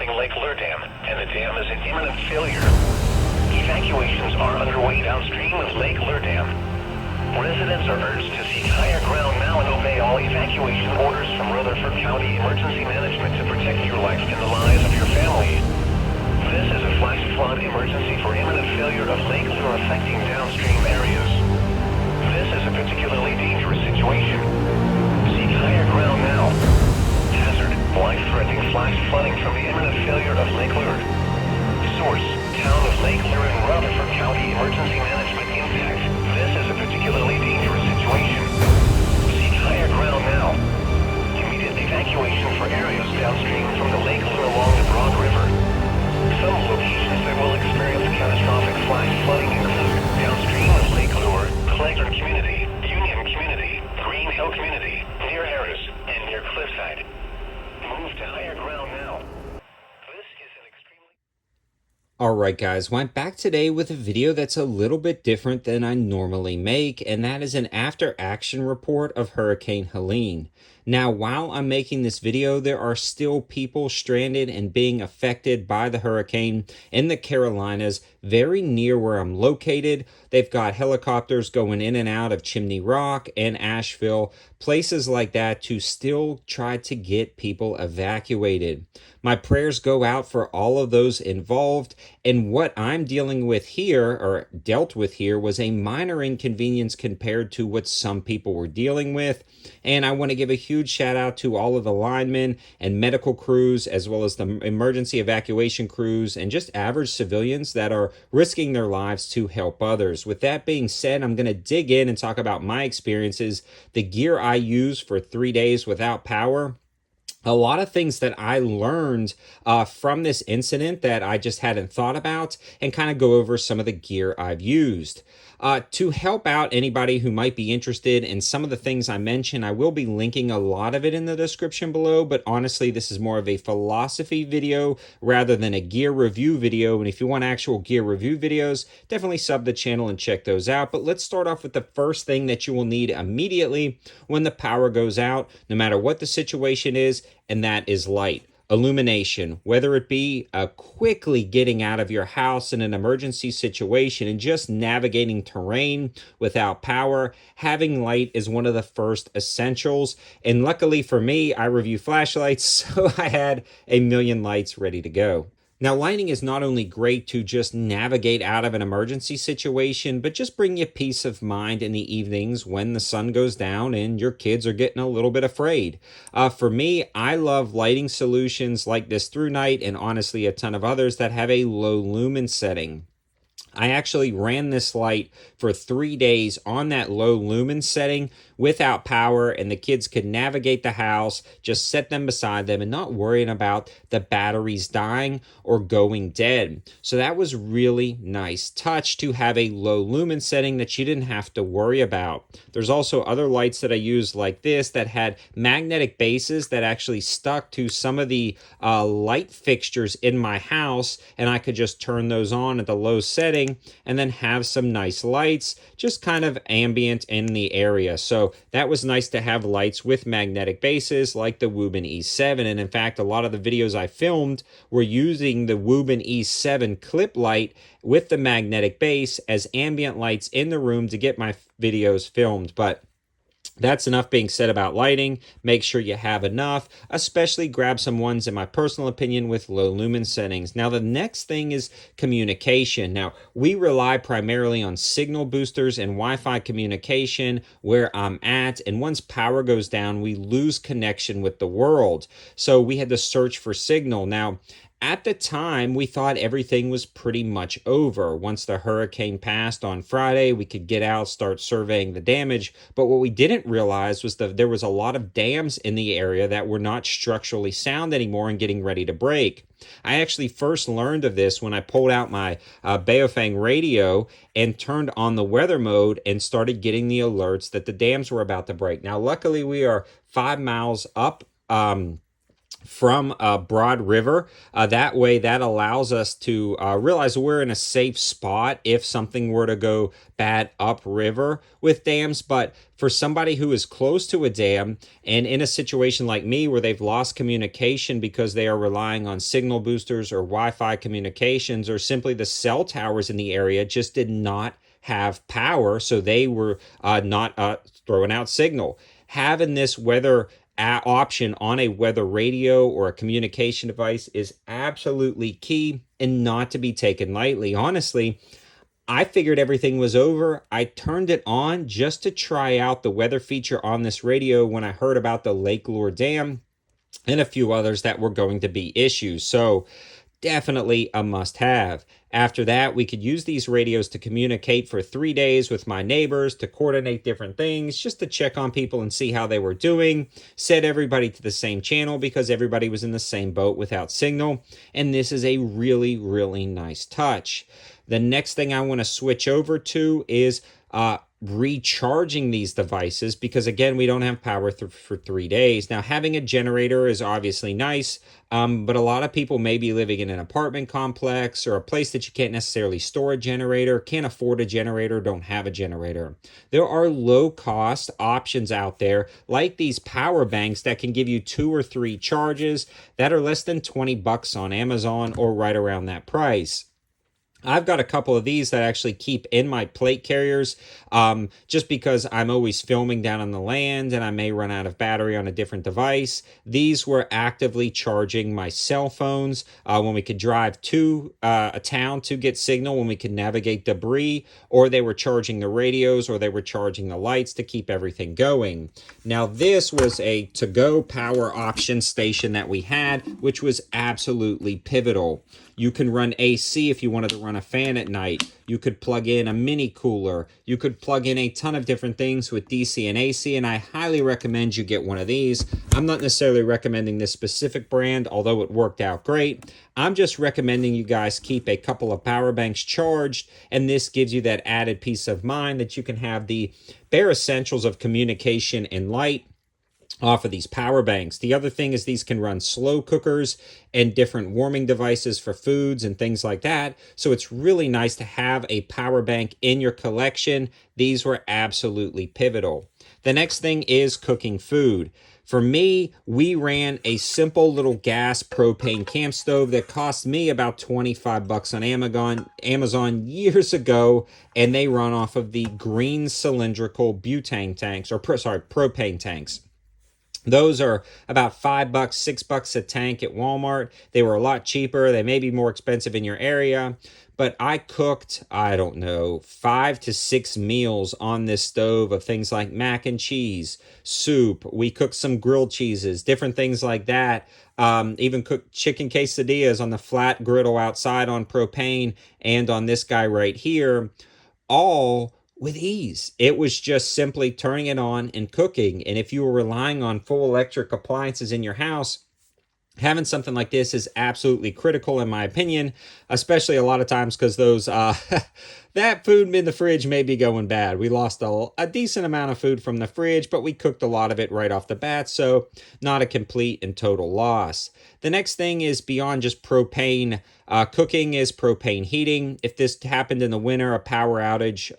overtopping Lake Lure Dam, and the dam is in imminent failure. Evacuations are underway downstream of Lake Lure Dam. Residents are urged to seek higher ground now and obey all evacuation orders from Rutherford County Emergency Management to protect your life and the lives of your family. This is a flash flood emergency for imminent failure of Lake Lure affecting downstream areas. This is a particularly dangerous situation. Seek higher ground now. Hazard, life-threatening flash flooding from the imminent failure of Lake Lure. Source, Town of Lake Lure in Rutherford County Emergency Management impact. This is a particularly dangerous situation. Seek higher ground now. Immediate evacuation for areas downstream from the Lake Lure along the Broad River. Some locations that will experience catastrophic flash flooding include downstream of Lake Lure, Clegg Community, Union Community, Green Hill Community, near Harris, and near Cliffside. Move to higher ground now. This is an extremely... Alright guys, well, I'm back today with a video that's a little bit different than I normally make, and that is an after-action report of Hurricane Helene. Now, while I'm making this video, there are still people stranded and being affected by the hurricane in the Carolinas, very near where I'm located. They've got helicopters going in and out of Chimney Rock and Asheville, places like that, to still try to get people evacuated. My prayers go out for all of those involved, and what I'm dealing with here, or dealt with here, was a minor inconvenience compared to what some people were dealing with. And I want to give a huge shout out to all of the linemen and medical crews, as well as the emergency evacuation crews and just average civilians that are risking their lives to help others. With that being said, I'm going to dig in and talk about my experiences, the gear I use for 3 days without power. A lot of things that I learned from this incident that I just hadn't thought about, and kind of go over some of the gear I've used. To help out anybody who might be interested in some of the things I mentioned, I will be linking a lot of it in the description below, but honestly, this is more of a philosophy video rather than a gear review video, and if you want actual gear review videos, definitely sub the channel and check those out. But let's start off with the first thing that you will need immediately when the power goes out, no matter what the situation is, and that is light. Illumination, whether it be quickly getting out of your house in an emergency situation and just navigating terrain without power, having light is one of the first essentials. And luckily for me, I review flashlights, so I had a million lights ready to go. Now, lighting is not only great to just navigate out of an emergency situation, but just bring you peace of mind in the evenings when the sun goes down and your kids are getting a little bit afraid. For me, I love lighting solutions like this Through Night, and honestly a ton of others that have a low lumen setting. I actually ran this light for 3 days on that low lumen setting without power, and the kids could navigate the house, just set them beside them and not worrying about the batteries dying or going dead. So that was really nice touch to have a low lumen setting that you didn't have to worry about. There's also other lights that I used like this that had magnetic bases that actually stuck to some of the light fixtures in my house, and I could just turn those on at the low setting and then have some nice lights just kind of ambient in the area. So that was nice to have lights with magnetic bases like the Woobin E7. And in fact, a lot of the videos I filmed were using the Woobin E7 clip light with the magnetic base as ambient lights in the room to get my videos filmed. But that's enough being said about lighting. Make sure you have enough, especially grab some ones, in my personal opinion, with low lumen settings. Now, the next thing is communication. Now, we rely primarily on signal boosters and Wi-Fi communication where I'm at, and once power goes down, we lose connection with the world. So we had to search for signal. Now, at the time, we thought everything was pretty much over. Once the hurricane passed on Friday, we could get out, start surveying the damage. But what we didn't realize was that there was a lot of dams in the area that were not structurally sound anymore and getting ready to break. I actually first learned of this when I pulled out my BAOFENG radio and turned on the weather mode and started getting the alerts that the dams were about to break. Now, luckily, we are 5 miles up from Broad River. That way, that allows us to realize we're in a safe spot if something were to go bad upriver with dams. But for somebody who is close to a dam and in a situation like me where they've lost communication because they are relying on signal boosters or Wi-Fi communications, or simply the cell towers in the area just did not have power, so they were not throwing out signal. Having this weather option on a weather radio or a communication device is absolutely key and not to be taken lightly. Honestly, I figured everything was over. I turned it on just to try out the weather feature on this radio when I heard about the Lake Lure Dam and a few others that were going to be issues. So definitely a must have. After that, we could use these radios to communicate for 3 days with my neighbors, to coordinate different things, just to check on people and see how they were doing. Set everybody to the same channel because everybody was in the same boat without signal. And this is a really, really nice touch. The next thing I want to switch over to is recharging these devices, because again, we don't have power for 3 days. Now, having a generator is obviously nice, but a lot of people may be living in an apartment complex or a place that you can't necessarily store a generator, can't afford a generator, don't have a generator. There are low cost options out there like these power banks that can give you 2 or 3 charges that are less than $20 on Amazon or right around that price. I've got a couple of these that I actually keep in my plate carriers, just because I'm always filming down on the land and I may run out of battery on a different device. These were actively charging my cell phones when we could drive to a town to get signal, when we could navigate debris, or they were charging the radios, or they were charging the lights to keep everything going. Now, this was a to-go power option station that we had, which was absolutely pivotal. You can run AC if you wanted to run a fan at night. You could plug in a mini cooler. You could plug in a ton of different things with DC and AC, and I highly recommend you get one of these. I'm not necessarily recommending this specific brand, although it worked out great. I'm just recommending you guys keep a couple of power banks charged, and this gives you that added peace of mind that you can have the bare essentials of communication and light off of these power banks. The other thing is these can run slow cookers and different warming devices for foods and things like that. So it's really nice to have a power bank in your collection. These were absolutely pivotal. The next thing is cooking food. For me, we ran a simple little gas propane camp stove that cost me about $25 on Amazon years ago, and they run off of the green cylindrical butane tanks, or propane tanks. Those are about $5, $6 a tank at Walmart. They were a lot cheaper. They may be more expensive in your area, but I cooked, I don't know, 5 to 6 meals on this stove of things like mac and cheese, soup. We cooked some grilled cheeses, different things like that. Even cooked chicken quesadillas on the flat griddle outside on propane and on this guy right here, all with ease. It was just simply turning it on and cooking. And if you were relying on full electric appliances in your house, having something like this is absolutely critical in my opinion, especially a lot of times because those that food in the fridge may be going bad. We lost a decent amount of food from the fridge, but we cooked a lot of it right off the bat, so not a complete and total loss. The next thing is beyond just propane cooking is propane heating. If this happened in the winter, a power outage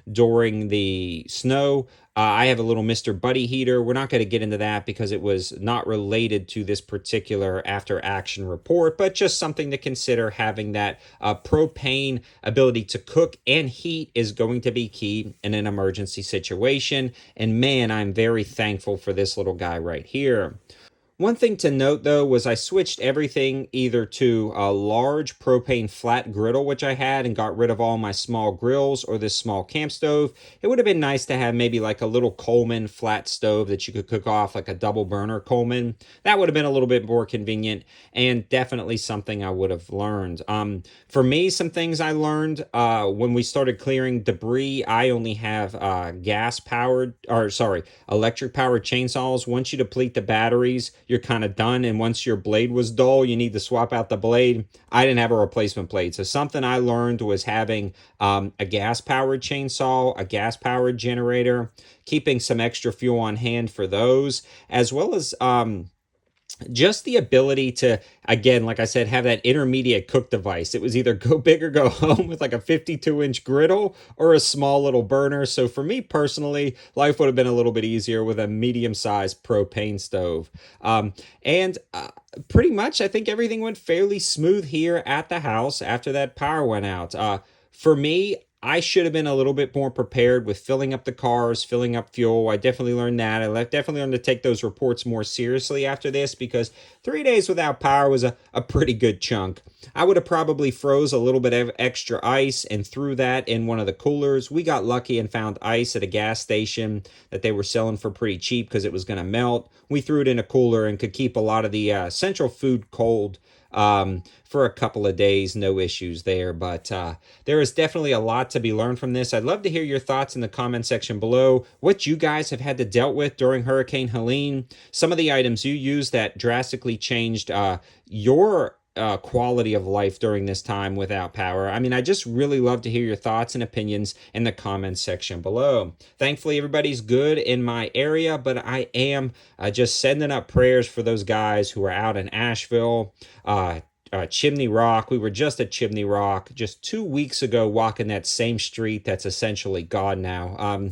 during the snow, I have a little Mr. Buddy heater. We're not going to get into that because it was not related to this particular after action report, but just something to consider. Having that propane ability to cook and heat is going to be key in an emergency situation. And man, I'm very thankful for this little guy right here. One thing to note, though, was I switched everything either to a large propane flat griddle, which I had, and got rid of all my small grills, or this small camp stove. It would have been nice to have maybe like a little Coleman flat stove that you could cook off, like a double burner Coleman. That would have been a little bit more convenient, and definitely something I would have learned. For me, some things I learned when we started clearing debris, I only have electric powered chainsaws. Once you deplete the batteries, you're kind of done. And once your blade was dull, you need to swap out the blade. I didn't have a replacement blade. So something I learned was having a gas-powered chainsaw, a gas-powered generator, keeping some extra fuel on hand for those, as well as just the ability to, again, like I said, have that intermediate cook device. It was either go big or go home with like a 52-inch griddle or a small little burner. So for me personally, life would have been a little bit easier with a medium-sized propane stove. And pretty much, I think everything went fairly smooth here at the house after that power went out. For me, I should have been a little bit more prepared with filling up the cars, filling up fuel. I definitely learned that. I definitely learned to take those reports more seriously after this, because 3 days without power was a pretty good chunk. I would have probably froze a little bit of extra ice and threw that in one of the coolers. We got lucky and found ice at a gas station that they were selling for pretty cheap because it was going to melt. We threw it in a cooler and could keep a lot of the central food cold for a couple of days. No issues there, but there is definitely a lot to be learned from this. I'd love to hear your thoughts in the comment section below, what you guys have had to dealt with during Hurricane Helene, some of the items you used that drastically changed your quality of life during this time without power. I mean, I just really love to hear your thoughts and opinions in the comments section below. Thankfully, everybody's good in my area, but I am just sending up prayers for those guys who are out in Asheville, Chimney Rock. We were just at Chimney Rock just 2 weeks ago, walking that same street that's essentially gone now.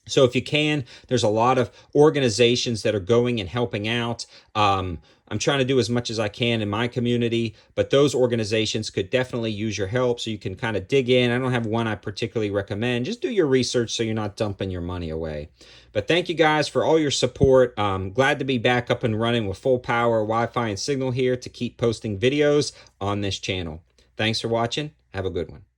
So if you can, there's a lot of organizations that are going and helping out. I'm trying to do as much as I can in my community, but those organizations could definitely use your help, so you can kind of dig in. I don't have one I particularly recommend. Just do your research so you're not dumping your money away. But thank you guys for all your support. Glad to be back up and running with full power, Wi-Fi, and signal here to keep posting videos on this channel. Thanks for watching. Have a good one.